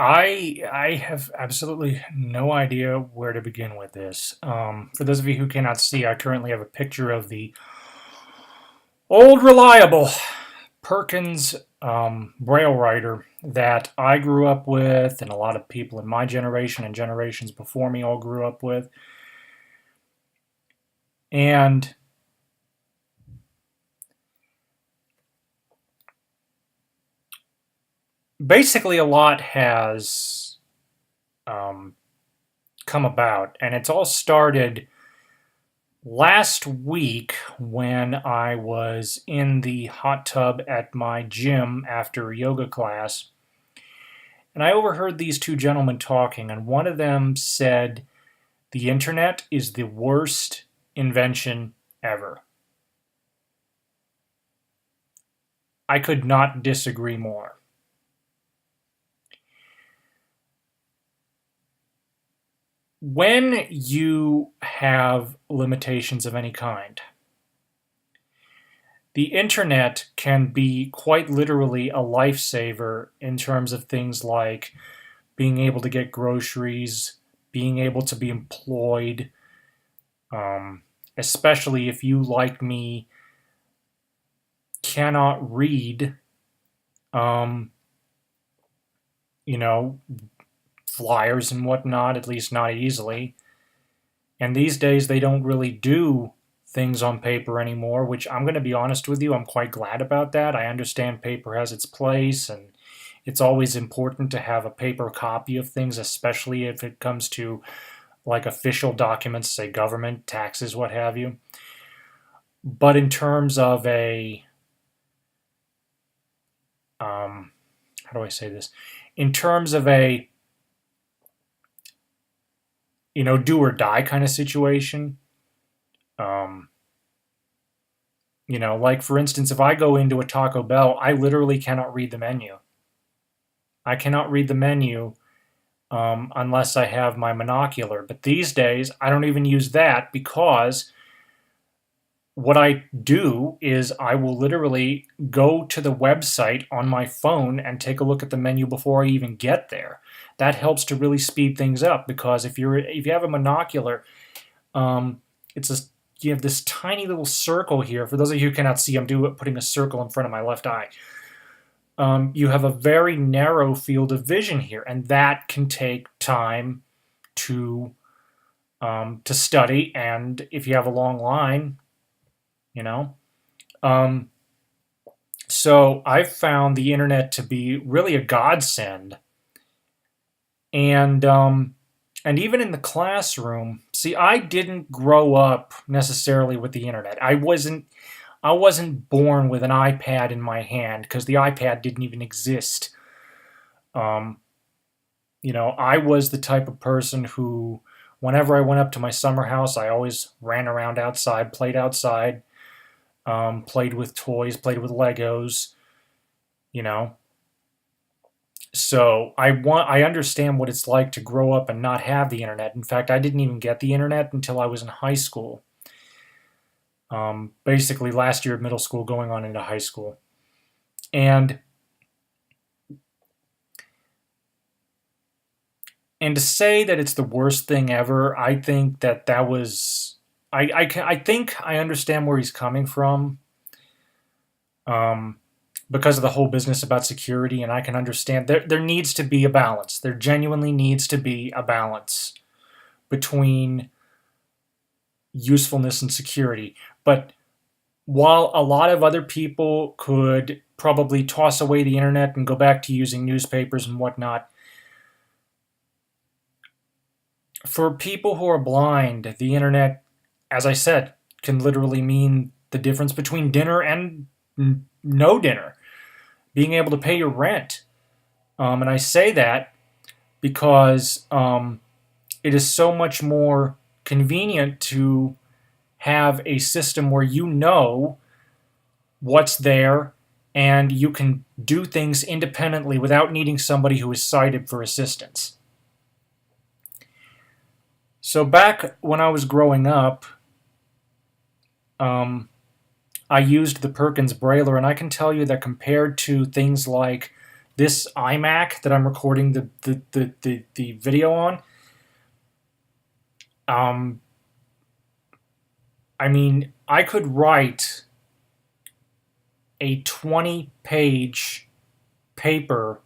I have absolutely no idea where to begin with this. For those of you who cannot see, I currently have a picture of the old reliable Perkins Braille writer that I grew up with, and a lot of people in my generation and generations before me all grew up with. And basically, a lot has um, come about, and it's all started last week when I was in the hot tub at my gym after a yoga class. And I overheard these two gentlemen talking, and one of them said, "The internet is the worst invention ever." I could not disagree more. When you have limitations of any kind, the internet can be quite literally a lifesaver in terms of things like being able to get groceries, being able to be employed, especially if you, like me, cannot read, um, you know, flyers and whatnot, at least not easily. And these days, they don't really do things on paper anymore, which I'm going to be honest with you, I'm quite glad about that. I understand paper has its place, and it's always important to have a paper copy of things, especially if it comes to like official documents, say government, taxes, what have you. But in terms of how do I say this? In terms of a, do or die kind of situation, um, like for instance, if I go into a Taco Bell, I literally cannot read the menu. I cannot read the menu unless I have my monocular. But these days, I don't even use that because what I do is I will literally go to the website on my phone and take a look at the menu before I even get there. That helps to really speed things up because if you have a monocular, it's a you have this tiny little circle here. For those of you who cannot see, I'm putting a circle in front of my left eye. You have a very narrow field of vision here, and that can take time to study. And if you have a long line, you know. Um, so I've found the internet to be really a godsend, and even in the classroom. See, I didn't grow up necessarily with the internet. I wasn't born with an iPad in my hand because the iPad didn't even exist. Um, I was the type of person who, whenever I went up to my summer house, I always ran around outside, played with toys, played with Legos, you know. So I understand what it's like to grow up and not have the internet. In fact, I didn't even get the internet until I was in high school. Basically, last year of middle school, going on into high school, and to say that it's the worst thing ever, I think that was I think I understand where he's coming from. Um, because of the whole business about security, and I can understand there needs to be a balance. There genuinely needs to be a balance between usefulness and security. But while a lot of other people could probably toss away the internet and go back to using newspapers and whatnot, for people who are blind, the internet, as I said, can literally mean the difference between dinner and no dinner, being able to pay your rent. And I say that because it is so much more convenient to have a system where you know what's there and you can do things independently without needing somebody who is sighted for assistance. So back when I was growing up, um, I used the Perkins Brailler, and I can tell you that compared to things like this iMac that I'm recording the video on, I mean, I could write a 20-page paper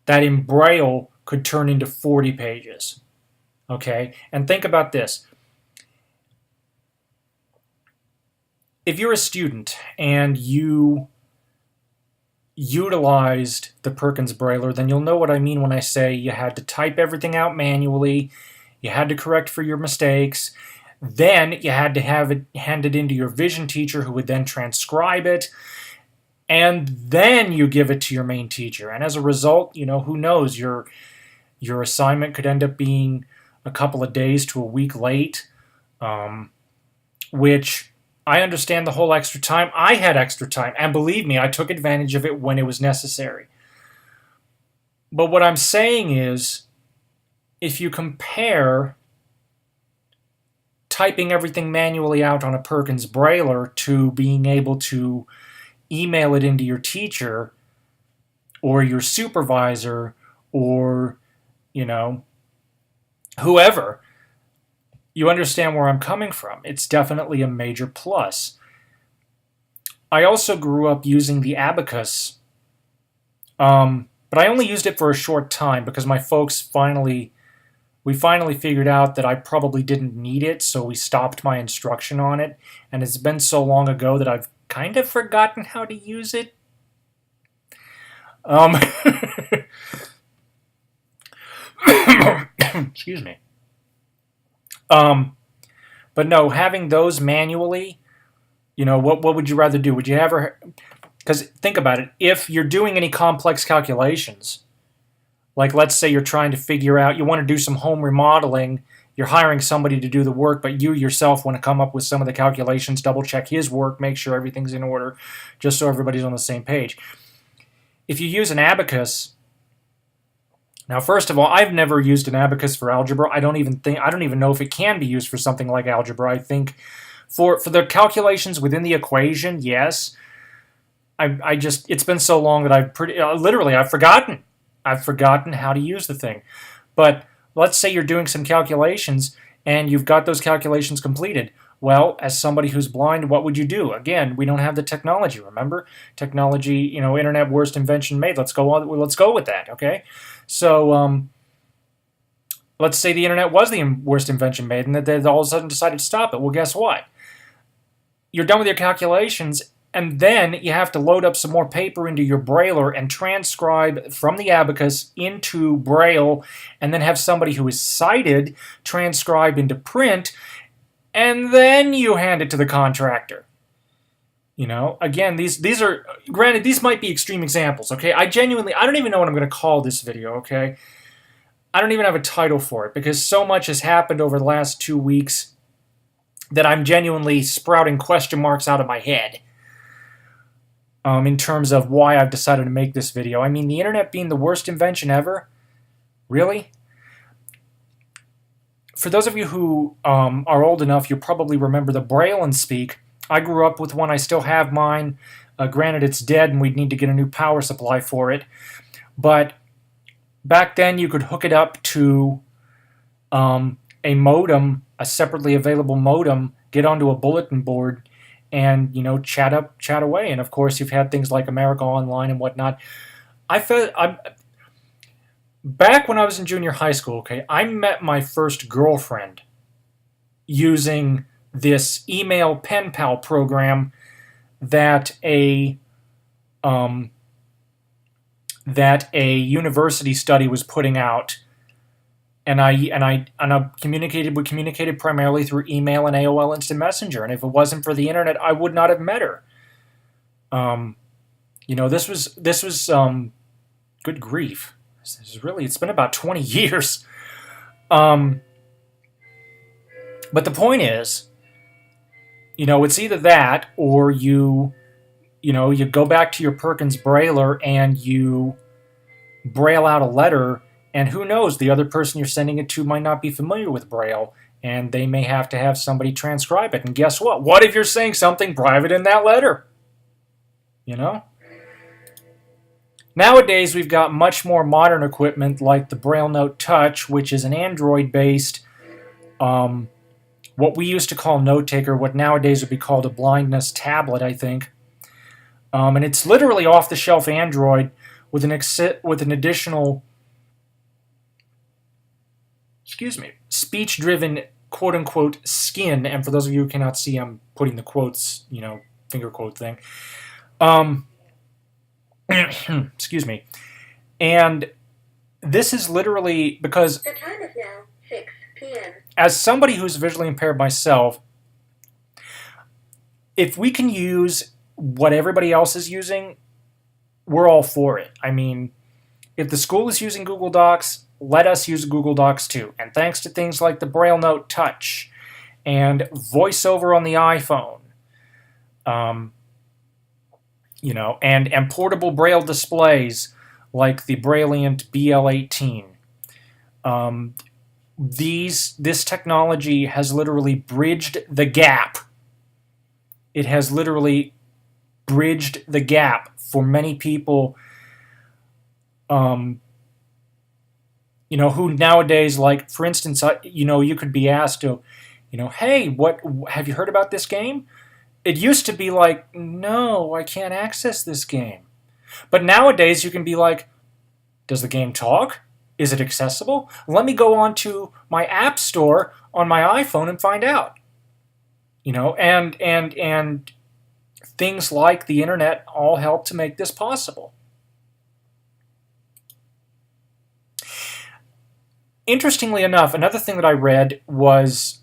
that in Braille could turn into 40 pages. Okay? And think about this. If you're a student and you utilized the Perkins Brailler, then you'll know what I mean when I say you had to type everything out manually, you had to correct for your mistakes, then you had to have it handed into your vision teacher who would then transcribe it, and then you give it to your main teacher. And as a result, who knows, your assignment could end up being a couple of days to a week late, which I understand the whole extra time. I had extra time, and believe me, I took advantage of it when it was necessary. But what I'm saying is, if you compare typing everything manually out on a Perkins Brailler to being able to email it into your teacher or your supervisor or, whoever, you understand where I'm coming from. It's definitely a major plus. I also grew up using the abacus, but I only used it for a short time because my folks we finally figured out that I probably didn't need it, so we stopped my instruction on it, and it's been so long ago that I've kind of forgotten how to use it. Excuse me. But no, having those manually, what would you rather do? Would you ever... Because think about it. If you're doing any complex calculations, like let's say you're trying to figure out, you want to do some home remodeling, you're hiring somebody to do the work, but you yourself want to come up with some of the calculations, double check his work, make sure everything's in order, just so everybody's on the same page. If you use an abacus, now first of all, I've never used an abacus for algebra. I don't even know if it can be used for something like algebra. I think for the calculations within the equation, yes. It's been so long that I've forgotten. I've forgotten how to use the thing. But let's say you're doing some calculations and you've got those calculations completed. Well, as somebody who's blind, what would you do? Again, we don't have the technology, remember? Technology, internet worst invention made. Let's go with that, okay? So let's say the internet was the worst invention made and that they all of a sudden decided to stop it. Well, guess what? You're done with your calculations, and then you have to load up some more paper into your Brailler and transcribe from the abacus into Braille, and then have somebody who is sighted transcribe into print, and then you hand it to the contractor. Again, these are, granted, these might be extreme examples, okay? I don't even know what I'm going to call this video, okay? I don't even have a title for it, because so much has happened over the last 2 weeks that I'm genuinely sprouting question marks out of my head. In terms of why I've decided to make this video. I mean, the internet being the worst invention ever? Really? For those of you who are old enough, you'll probably remember the Braille and Speak. I grew up with one. I still have mine. Granted, it's dead and we'd need to get a new power supply for it. But back then, you could hook it up to a modem, a separately available modem, get onto a bulletin board, and chat away. And of course, you've had things like America Online and whatnot. Back when I was in junior high school, okay, I met my first girlfriend using this email pen pal program that a university study was putting out. And I communicated primarily through email and AOL Instant Messenger. And if it wasn't for the internet, I would not have met her. This was good grief. It's been about 20 years. But the point is, it's either that or you go back to your Perkins Brailler and you braille out a letter. And who knows, the other person you're sending it to might not be familiar with Braille, and they may have to have somebody transcribe it. And guess what? What if you're saying something private in that letter? Nowadays, we've got much more modern equipment like the Braille Note Touch, which is an Android-based, what we used to call note taker, what nowadays would be called a blindness tablet, I think. And it's literally off-the-shelf Android with an additional, speech-driven quote-unquote skin. And for those of you who cannot see, I'm putting the quotes, finger quote thing. Excuse me. And this is literally because the time is now 6 p.m. As somebody who's visually impaired myself, if we can use what everybody else is using, we're all for it. I mean, if the school is using Google Docs, let us use Google Docs too. And thanks to things like the Braille Note Touch and VoiceOver on the iPhone, and portable Braille displays like the Brailliant BL18. This technology has literally bridged the gap. It has literally bridged the gap for many people, who nowadays, like, for instance, you could be asked to, hey, what have you heard about this game? It used to be like, no, I can't access this game. But nowadays you can be like, does the game talk? Is it accessible? Let me go on to my app store on my iPhone and find out. And things like the internet all help to make this possible. Interestingly enough, another thing that I read was,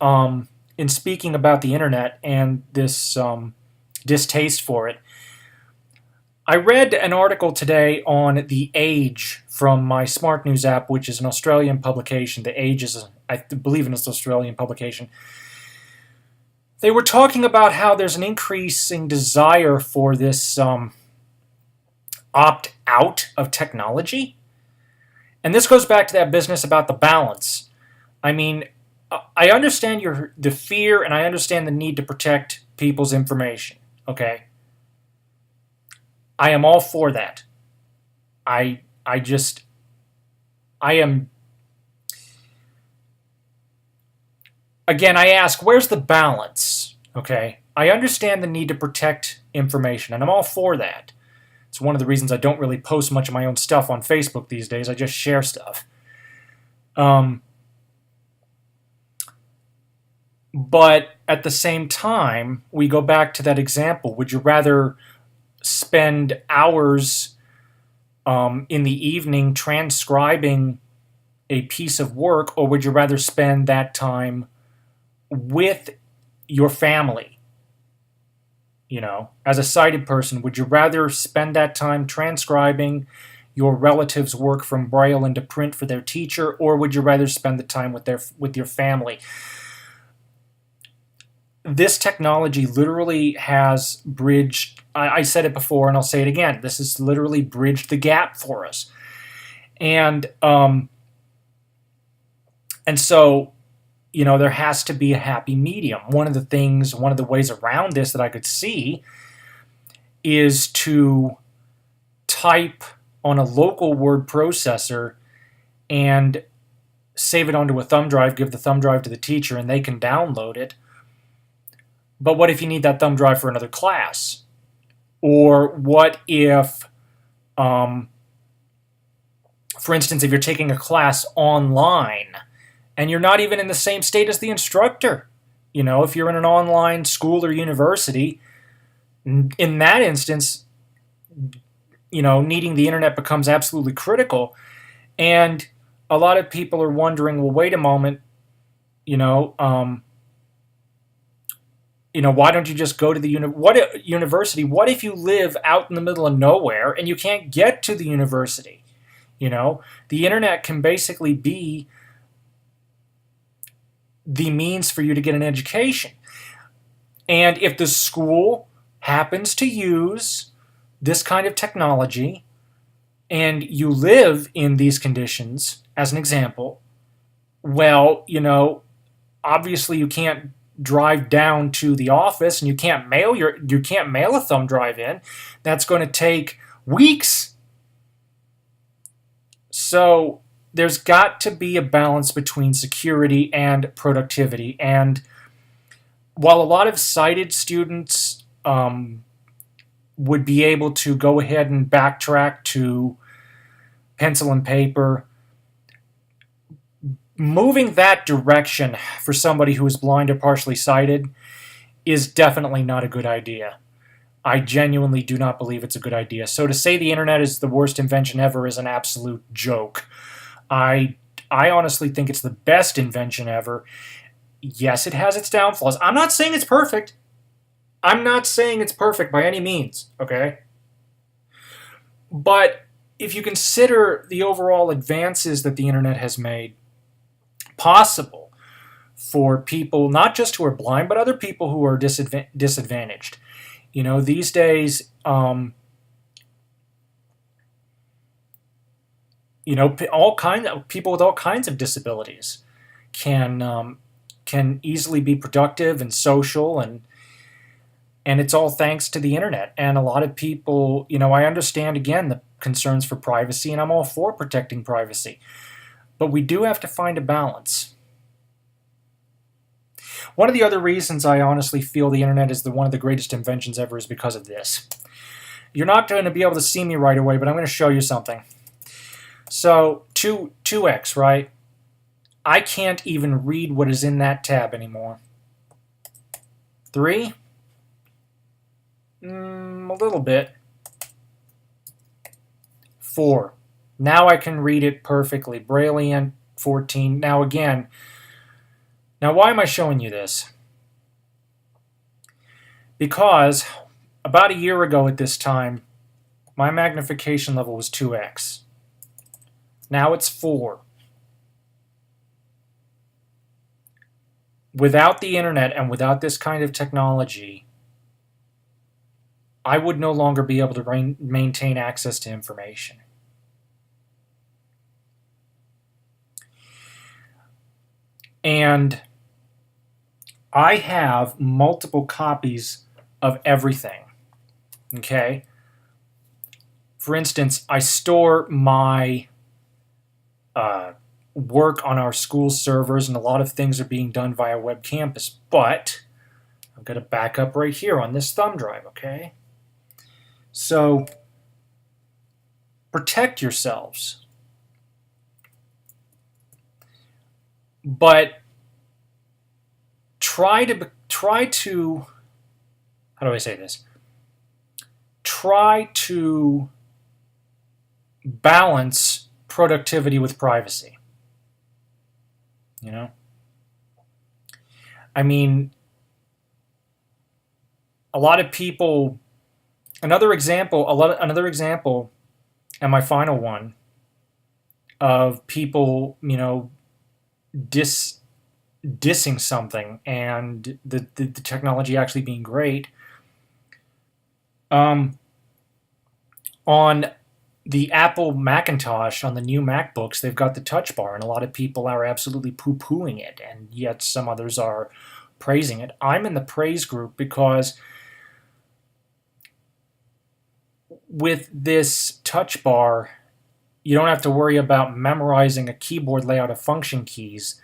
in speaking about the internet and this distaste for it, I read an article today on The Age from my Smart News app, which is an Australian publication. The Age is, I believe, an Australian publication. They were talking about how there's an increasing desire for this opt-out of technology. And this goes back to that business about the balance. I mean, I understand the fear, and I understand the need to protect people's information, okay? I am all for that. I am... Again, I ask, where's the balance, okay? I understand the need to protect information, and I'm all for that. It's one of the reasons I don't really post much of my own stuff on Facebook these days. I just share stuff. But at the same time, we go back to that example. Would you rather spend hours in the evening transcribing a piece of work, or would you rather spend that time with your family? As a sighted person, would you rather spend that time transcribing your relative's work from Braille into print for their teacher, or would you rather spend the time with your family? This technology literally has bridged, I said it before and I'll say it again, this has literally bridged the gap for us. And so, there has to be a happy medium. One of the ways around this that I could see is to type on a local word processor and save it onto a thumb drive, give the thumb drive to the teacher, and they can download it. But what if you need that thumb drive for another class? Or what if, for instance, if you're taking a class online and you're not even in the same state as the instructor? If you're in an online school or university, in that instance, needing the internet becomes absolutely critical. And a lot of people are wondering, well, wait a moment, why don't you just go to the university? What if you live out in the middle of nowhere and you can't get to the university? The internet can basically be the means for you to get an education. And if the school happens to use this kind of technology and you live in these conditions, as an example, well, obviously you can't drive down to the office and you can't mail a thumb drive in. That's going to take weeks. So there's got to be a balance between security and productivity. And while a lot of sighted students would be able to go ahead and backtrack to pencil and paper, moving that direction for somebody who is blind or partially sighted is definitely not a good idea. I genuinely do not believe it's a good idea. So to say the internet is the worst invention ever is an absolute joke. I honestly think it's the best invention ever. Yes, it has its downfalls. I'm not saying it's perfect. I'm not saying it's perfect by any means, okay? But if you consider the overall advances that the internet has made possible for people, not just who are blind, but other people who are disadvantaged. You know, these days, all kinds of people with all kinds of disabilities can easily be productive and social, and it's all thanks to the internet. And a lot of people, I understand again the concerns for privacy, and I'm all for protecting privacy, but we do have to find a balance. One of the other reasons I honestly feel the internet is one of the greatest inventions ever is because of this. You're not going to be able to see me right away, but I'm going to show you something. So 2x, right? I can't even read what is in that tab anymore. 3? A little bit. 4. Now I can read it perfectly. Brailleant. 14. Now again, why am I showing you this? Because about a year ago at this time, my magnification level was 2x. Now it's 4. Without the internet and without this kind of technology, I would no longer be able to maintain access to information. And I have multiple copies of everything, okay? For instance, I store my work on our school servers, and a lot of things are being done via web campus, but I've got a backup right here on this thumb drive, okay? So protect yourselves. But try to how do I say this? Try to balance productivity with privacy. I mean, a lot of people. Another example, and my final one, of people, dissing something and the technology actually being great. On the Apple Macintosh, on the new MacBooks, they've got the touch bar, and a lot of people are absolutely poo-pooing it, and yet some others are praising it. I'm in the praise group because with this touch bar, you don't have to worry about memorizing a keyboard layout of function keys,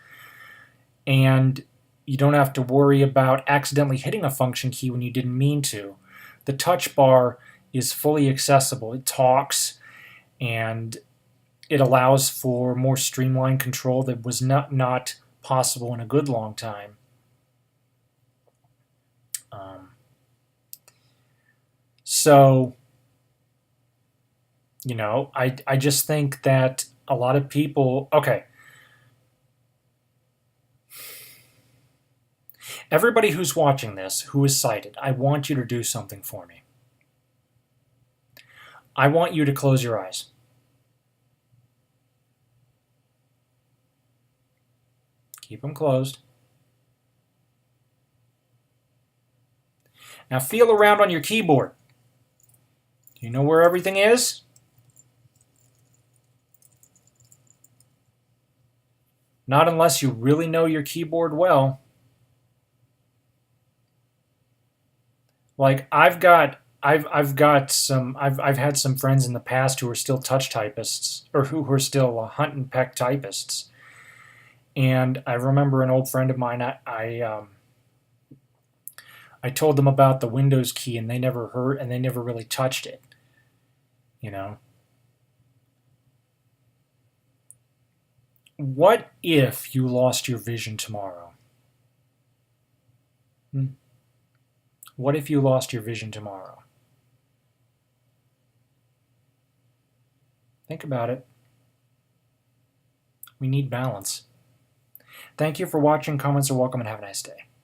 and you don't have to worry about accidentally hitting a function key when you didn't mean to. The touch bar is fully accessible. It talks, and it allows for more streamlined control that was not possible in a good long time. So, I just think that a lot of people, okay, everybody who's watching this, who is sighted, I want you to do something for me. I want you to close your eyes. Keep them closed. Now feel around on your keyboard. Do you know where everything is? Not unless you really know your keyboard well. Like, I've got I've had some friends in the past who are still touch typists, or who are still hunt and peck typists. And I remember an old friend of mine. I told them about the Windows key, and they never heard, and they never really touched it. You know, what if you lost your vision tomorrow? What if you lost your vision tomorrow? Think about it. We need balance. Thank you for watching. Comments are welcome, and have a nice day.